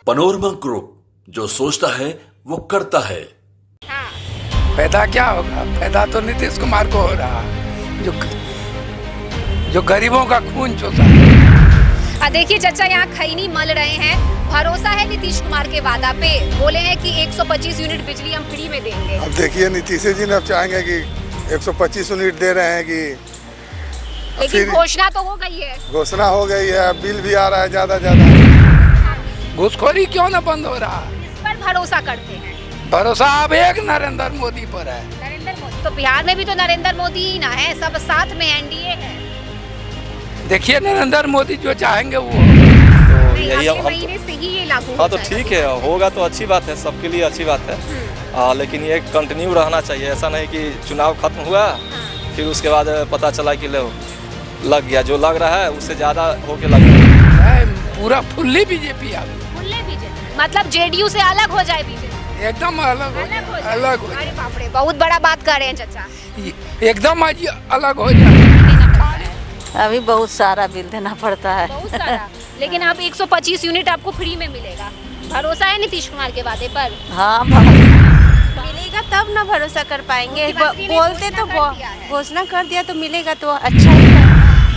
Panorama group, जो सोचता है वो करता है। फायदा क्या होगा? फायदा तो नीतीश कुमार को हो रहा, जो गरीबों का खून चूसा। देखिए चाचा यहाँ खैनी मल रहे हैं। भरोसा है नीतीश कुमार के वादा पे? बोले हैं कि 125 यूनिट बिजली हम फ्री में देंगे। अब देखिए नीतीश जी ने अब चाहेंगे कि 125 यूनिट दे रहे हैं कि लेकिन घोषणा तो हो गई है। घोषणा हो गई है, बिल भी आ रहा है ज्यादा। घूसखोरी क्यों ना बंद हो रहा? इस पर भरोसा करते हैं। भरोसा अब एक नरेंद्र मोदी पर है। नरेंद्र मोदी तो बिहार में भी तो नरेंद्र मोदी ही ना है, सब साथ में एनडीए है। देखिए नरेंद्र मोदी जो चाहेंगे वो तो यही हम महीने से ही ये लागू हाँ तो ठीक है, होगा तो अच्छी बात है, सबके लिए अच्छी बात है। लेकिन ये कंटिन्यू रहना चाहिए। ऐसा नहीं कि चुनाव खत्म हुआ फिर उसके बाद पता चला कि लग गया, जो लग रहा है उससे ज्यादा होके लग गया। पूरा फुल्ली बीजेपी आ गई। फुल्ली बीजेपी मतलब जेडीयू से अलग हो जाए बीजेपी? एकदम अलग हो जाए। अलग हो अरे बाप रे, बहुत बड़ा बात कर रहे हैं चाचा। एकदम आज अलग हो जाए। अभी बहुत सारा बिल देना पड़ता है। बहुत सारा। लेकिन अब 125 यूनिट आपको फ्री में मिलेगा। भरोसा है नीतीश कुमार के वादे पर? हाँ मिलेगा तब ना भरोसा कर पाएंगे। बोलते तो घोषणा कर दिया तो मिलेगा तो अच्छा ही है।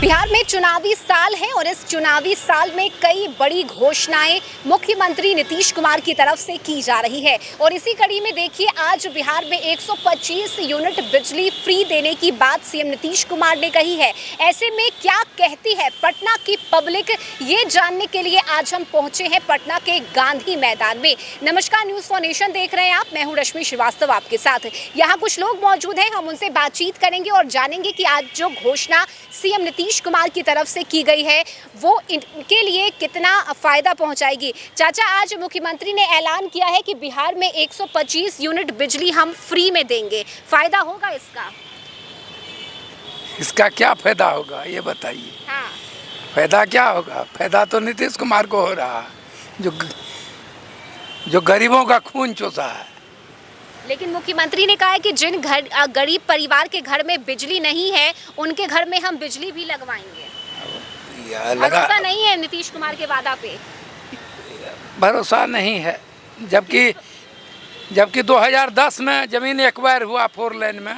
बिहार में चुनावी साल है और इस चुनावी साल में कई बड़ी घोषणाएं मुख्यमंत्री नीतीश कुमार की तरफ से की जा रही है। और इसी कड़ी में देखिए आज बिहार में 125 यूनिट बिजली फ्री देने की बात सीएम नीतीश कुमार ने कही है। ऐसे में क्या कहती है पटना की पब्लिक, ये जानने के लिए आज हम पहुंचे हैं पटना के गांधी मैदान में। नमस्कार, न्यूज़ फॉर नेशन देख रहे हैं आप, मैं हूँ रश्मि श्रीवास्तव आपके साथ। यहाँ कुछ लोग मौजूद हैं, हम उनसे बातचीत करेंगे और जानेंगे कि आज जो घोषणा सीएम नीतीश कुमार की तरफ से की गई है वो इनके लिए कितना फायदा पहुंचाएगी। चाचा, आज मुख्यमंत्री ने ऐलान किया है कि बिहार में 125 यूनिट बिजली हम फ्री में देंगे, फायदा होगा इसका? इसका क्या फायदा होगा ये बताइए। हाँ। फायदा क्या होगा? फायदा तो नीतीश कुमार को हो रहा, जो गरीबों का खून चूसा है। लेकिन मुख्यमंत्री ने कहा है कि जिन गरीब परिवार के घर में बिजली नहीं है उनके घर में हम बिजली भी लगवाएंगे। भरोसा नहीं है नीतीश कुमार के वादा पे? भरोसा नहीं है, जबकि 2010 में जमीन एक्वायर हुआ 4 लेन में,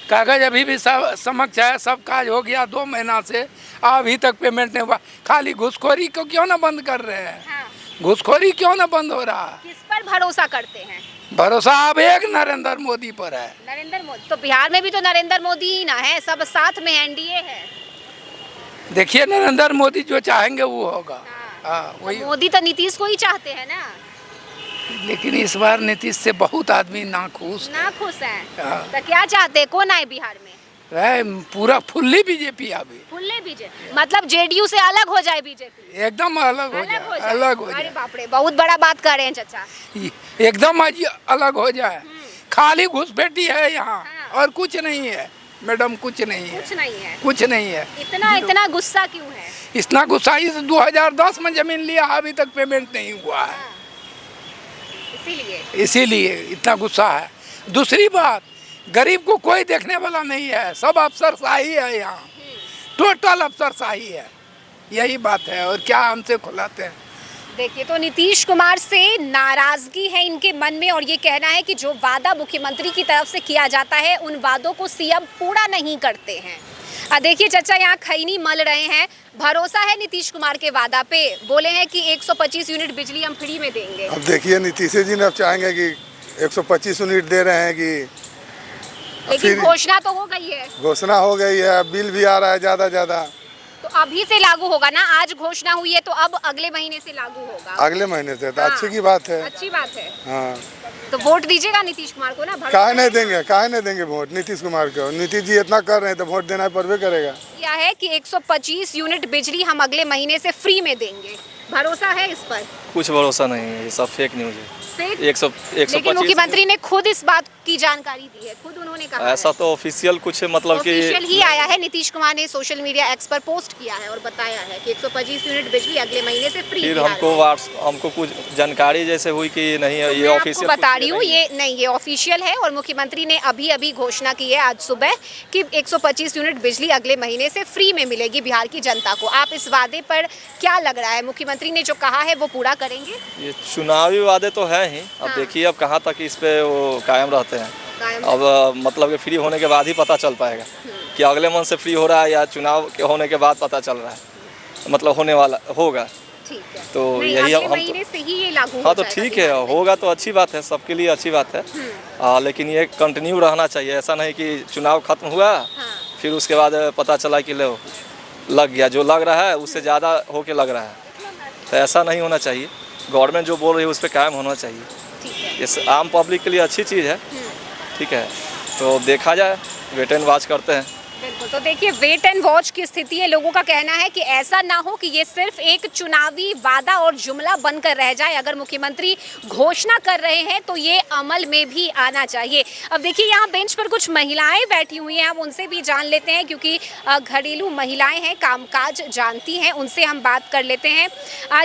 कागज अभी भी सब समक्ष है, सब काज हो गया 2 महीना से, अभी तक पेमेंट नहीं हुआ। खाली घूसखोरी को क्यों ना बंद कर रहे हैं? हाँ। घूसखोरी क्यों ना बंद हो रहा? किस पर भरोसा करते हैं? भरोसा अब एक नरेंद्र मोदी पर है। नरेंद्र मोदी तो बिहार में भी तो नरेंद्र मोदी ही ना है, सब साथ में एनडीए है। देखिए नरेंद्र मोदी जो चाहेंगे वो होगा। हाँ, तो वही। मोदी तो नीतीश को ही चाहते हैं ना। लेकिन इस बार नीतीश से बहुत आदमी नाखुश हैं। हाँ। तो क्या चाहते हैं, कौन आए बिहार में? पूरा फुल्ली बीजेपी आ गई। फुल्ली बीजेपी मतलब जेडीयू से अलग हो जाए बीजेपी? एकदम अलग हो जाए। अलग हो अरे जाए। बाप रे, बहुत बड़ा बात कर रहे हैं चाचा। एकदम आज अलग हो जाए। खाली घुसपैठी है यहाँ। हाँ। और कुछ नहीं है मैडम, कुछ नहीं है। कुछ नहीं है। कुछ नहीं है। इतना गुस्सा क्यों है? इतना गुस्सा इस 2010 में जमीन लिया, अभी तक पेमेंट नहीं हुआ है। हाँ। इसीलिए इतना गुस्सा है। दूसरी बात, गरीब को कोई देखने वाला नहीं है, सब अफसरशाही है यहाँ, टोटल अफसरशाही है। यही बात है, और क्या हमसे खुलाते हैं। देखिए तो नीतीश कुमार से नाराजगी है इनके मन में और ये कहना है कि जो वादा मुख्यमंत्री की तरफ से किया जाता है उन वादों को सीएम पूरा नहीं करते हैं। देखिए चाचा यहाँ खैनी मल रहे हैं। भरोसा है नीतीश कुमार के वादा पे? बोले हैं कि 125 यूनिट बिजली हम फ्री में देंगे। अब देखिए नीतीश जी ने अब चाहेंगे कि 125 यूनिट दे रहे हैं कि लेकिन घोषणा तो हो गई है। घोषणा हो गई है, बिल भी आ रहा है ज्यादा। तो अभी से लागू होगा ना? आज घोषणा हुई है तो अब अगले महीने से लागू होगा। अगले महीने से तो हाँ। अच्छी की बात है। अच्छी बात है। हाँ। तो वोट दीजिएगा नीतीश कुमार को ना? काहे नहीं देंगे वोट नीतीश कुमार को? नीतीश जी इतना कर रहे हैं तो वोट देना पड़बे करेगा। यह है कि 125 यूनिट बिजली हम अगले महीने से फ्री में देंगे, भरोसा है इस पर? कुछ भरोसा नहीं है, ये सब फेक न्यूज है। लेकिन मुख्यमंत्री ने खुद इस बात की जानकारी दी है, खुद उन्होंने कहा ऐसा तो ऑफिशियल कुछ मतलब कि ऑफिशियल ही आया है। नीतीश कुमार ने सोशल मीडिया एक्स पर पोस्ट किया है और बताया है कि 125 यूनिट बिजली अगले महीने से फ्री। फिर हमको कुछ जानकारी जैसे हुई कि नहीं ये ऑफिशियल बता रही हूँ, ये नहीं, ये ऑफिशियल है और मुख्यमंत्री ने अभी घोषणा की है आज सुबह कि 125 यूनिट बिजली अगले महीने से फ्री में मिलेगी बिहार की जनता को। आप इस वादे पर क्या लग रहा है, मुख्यमंत्री मुख्यमंत्री ने जो कहा है वो पूरा करेंगे? ये चुनावी वादे तो है ही, अब हाँ। देखिए अब कहाँ तक इस पे वो कायम रहते हैं। कायम अब मतलब कि फ्री होने के बाद ही पता चल पाएगा कि अगले मंथ से फ्री हो रहा है या चुनाव के होने के बाद पता चल रहा है, मतलब होने वाला होगा। ठीक है, तो नहीं, यही अगले हम महीने से ही ये लागू हो हाँ तो जाएगा ठीक है, बिहार में। होगा तो अच्छी बात है, सबके लिए अच्छी बात है। लेकिन ये कंटिन्यू रहना चाहिए, ऐसा नहीं कि चुनाव खत्म हुआ फिर उसके बाद पता चला कि लो लग गया, जो लग रहा है उससे ज़्यादा होके लग रहा है, तो ऐसा नहीं होना चाहिए। गवर्नमेंट जो बोल रही है उस पर कायम होना चाहिए। ठीक है। इस आम पब्लिक के लिए अच्छी चीज़ है। ठीक है, तो देखा जाए, वेट एंड वॉच करते हैं। बिल्कुल, तो देखिए वेट एंड वॉच की स्थिति है। लोगों का कहना है कि ऐसा ना हो कि ये सिर्फ एक चुनावी वादा और जुमला बनकर रह जाए। अगर मुख्यमंत्री घोषणा कर रहे हैं तो ये अमल में भी आना चाहिए। अब देखिए यहाँ बेंच पर कुछ महिलाएं बैठी हुई हैं, हम उनसे भी जान लेते हैं क्योंकि घरेलू महिलाएं हैं, कामकाज जानती हैं, उनसे हम बात कर लेते हैं।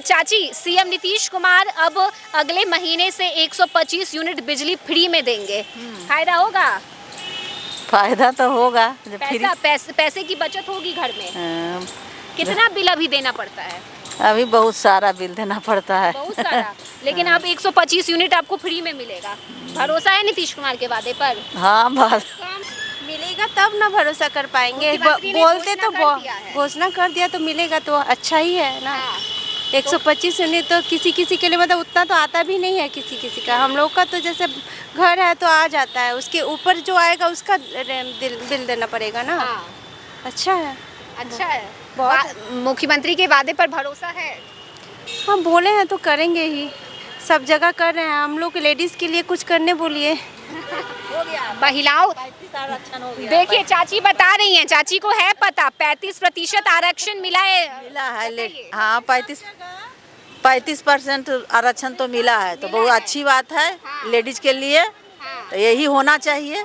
चाची, सीएम नीतीश कुमार अब अगले महीने से 125 यूनिट बिजली फ्री में देंगे, फायदा होगा? फायदा तो होगा जब फ्री। पैसे की बचत होगी घर में। हाँ, कितना बिल अभी देना पड़ता है? अभी बहुत सारा बिल देना पड़ता है। बहुत सारा। लेकिन अब 125 यूनिट आपको फ्री में मिलेगा। भरोसा है नीतीश कुमार के वादे पर? हाँ बस मिलेगा तब ना भरोसा कर पाएंगे। मुख्यमंत्री ने बोलते घोषणा तो कर दिया है। घोषणा कर दिया तो मिलेगा तो अच्छा ही है ना। हाँ। 125 यूनिट तो किसी किसी के लिए मतलब उतना तो आता भी नहीं है किसी किसी का। हम लोग का तो जैसे घर है तो आ जाता है, उसके ऊपर जो आएगा उसका बिल देना पड़ेगा ना। हाँ। अच्छा है, अच्छा है। बहुत। मुख्यमंत्री के वादे पर भरोसा है? हम बोले हैं तो करेंगे ही, सब जगह कर रहे हैं। हम लोग लेडीज़ के लिए कुछ करने बोलिए। महिलाओं, देखिए चाची बता रही हैं, चाची को है पता 35% आरक्षण मिला है। मिला है। हाँ 35% आरक्षण तो मिला है, तो बहुत अच्छी बात है लेडीज के लिए। तो यही होना चाहिए,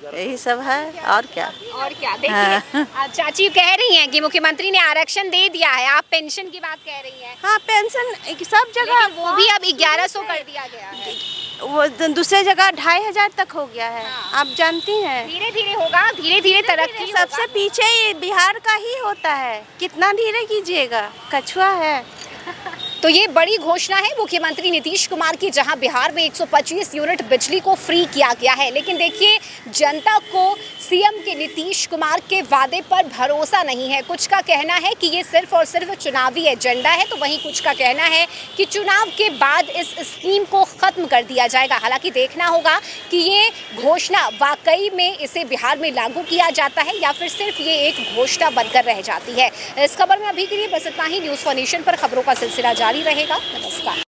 यही सब है और क्या। और क्या, देखिए अब चाची कह रही हैं कि मुख्यमंत्री ने आरक्षण दे दिया है, आप पेंशन की बात कह रही हैं। हाँ पेंशन सब जगह, लेकिन वो भी अब 1100 कर दिया गया है। वो दूसरे जगह 2500 तक हो गया है। आप जानती हैं, धीरे धीरे होगा, धीरे धीरे तरक्की सबसे पीछे ये बिहार का ही होता है। कितना धीरे कीजिएगा, कछुआ है। तो ये बड़ी घोषणा है मुख्यमंत्री नीतीश कुमार की, जहां बिहार में 125 यूनिट बिजली को फ्री किया गया है। लेकिन देखिए जनता को सीएम के नीतीश कुमार के वादे पर भरोसा नहीं है। कुछ का कहना है कि ये सिर्फ और सिर्फ चुनावी एजेंडा है, तो वहीं कुछ का कहना है कि चुनाव के बाद इस स्कीम को खत्म कर दिया जाएगा। हालांकि देखना होगा कि ये घोषणा वाकई में इसे बिहार में लागू किया जाता है या फिर सिर्फ ये एक घोषणा बनकर रह जाती है। इस खबर में अभी के लिए बस इतना ही। न्यूज़ फॉर नेशन पर खबरों का सिलसिला जारी रहेगा। नमस्कार।